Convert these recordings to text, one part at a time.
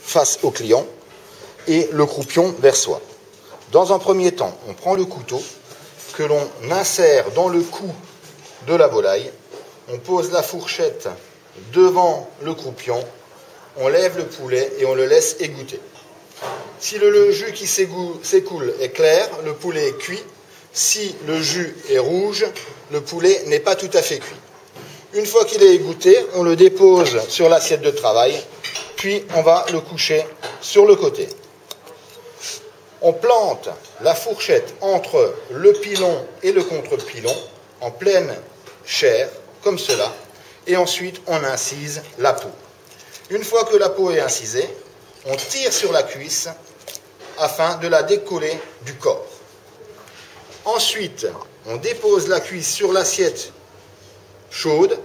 face au client et le croupion vers soi. Dans un premier temps, on prend le couteau que l'on insère dans le cou de la volaille, on pose la fourchette devant le croupion, on lève le poulet et on le laisse égoutter. Si le jus qui s'écoule est clair, le poulet est cuit. Si le jus est rouge, le poulet n'est pas tout à fait cuit. Une fois qu'il est égoutté, on le dépose sur l'assiette de travail, puis on va le coucher sur le côté. On plante la fourchette entre le pilon et le contre-pilon en pleine chair, comme cela, et ensuite on incise la peau. Une fois que la peau est incisée, on tire sur la cuisse afin de la décoller du corps. Ensuite, on dépose la cuisse sur l'assiette chaude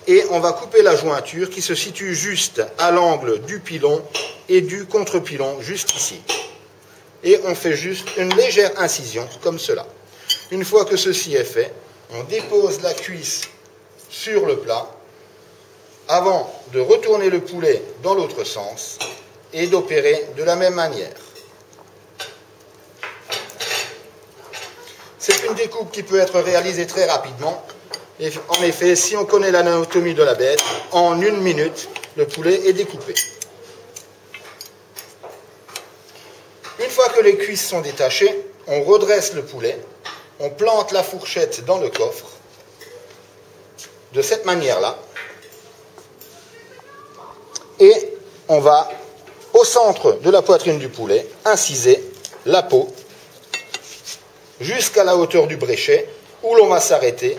et on va couper la jointure qui se situe juste à l'angle du pilon et du contre-pilon, juste ici. Et on fait juste une légère incision, comme cela. Une fois que ceci est fait, on dépose la cuisse sur le plat avant de retourner le poulet dans l'autre sens et d'opérer de la même manière. C'est une découpe qui peut être réalisée très rapidement. Et en effet, si on connaît l'anatomie de la bête, en 1 minute, le poulet est découpé. Une fois que les cuisses sont détachées, on redresse le poulet, on plante la fourchette dans le coffre, de cette manière-là, et on va, au centre de la poitrine du poulet, inciser la peau jusqu'à la hauteur du bréchet, où l'on va s'arrêter,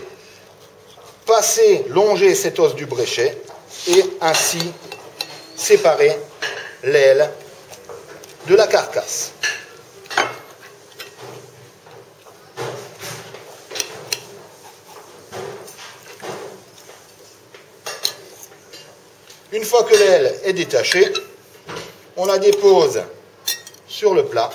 passer, longer cet os du bréchet, et ainsi séparer l'aile de la carcasse. Une fois que l'aile est détachée, on la dépose sur le plat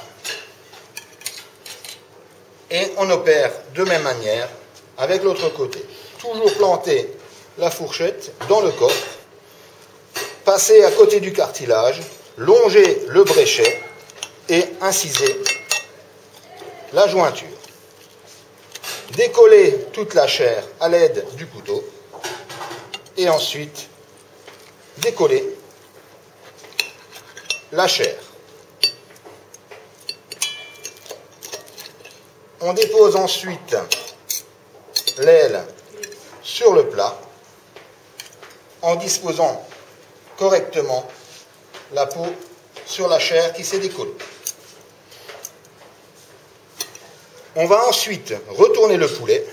et on opère de même manière avec l'autre côté. Toujours planter la fourchette dans le coffre, passer à côté du cartilage, longer le bréchet et inciser la jointure. Décoller toute la chair à l'aide du couteau et ensuite décoller la chair. On dépose ensuite l'aile sur le plat en disposant correctement la peau sur la chair qui s'est décollée. On va ensuite retourner le poulet,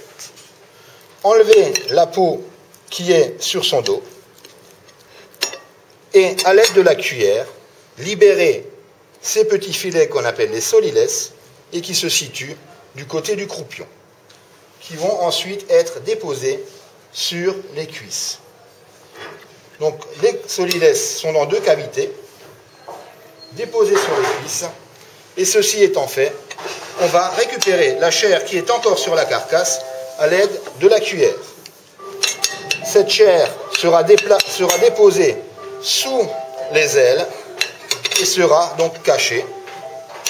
enlever la peau qui est sur son dos et à l'aide de la cuillère, libérer ces petits filets qu'on appelle les soliles et qui se situent du côté du croupion, qui vont ensuite être déposés sur les cuisses. Donc les soliles sont dans 2 cavités, déposés sur les cuisses, et ceci étant fait, on va récupérer la chair qui est encore sur la carcasse à l'aide de la cuillère. Cette chair sera déposée sous les ailes et sera donc cachée,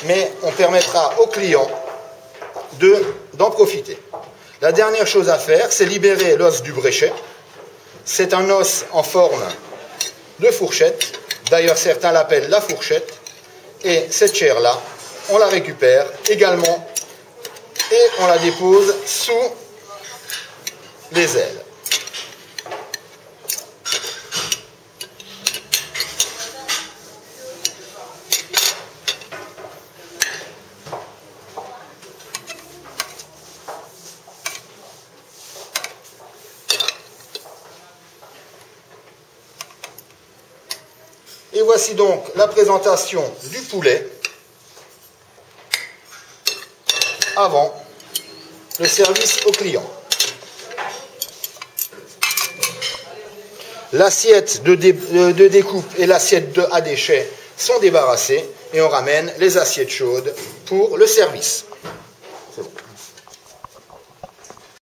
mais on permettra au client d'en profiter. La dernière chose à faire, c'est libérer l'os du bréchet. C'est un os en forme de fourchette, d'ailleurs certains l'appellent la fourchette, et cette chair-là, on la récupère également et on la dépose sous les ailes. Et voici donc la présentation du poulet avant le service au client. L'assiette de découpe et l'assiette à déchets sont débarrassées et on ramène les assiettes chaudes pour le service.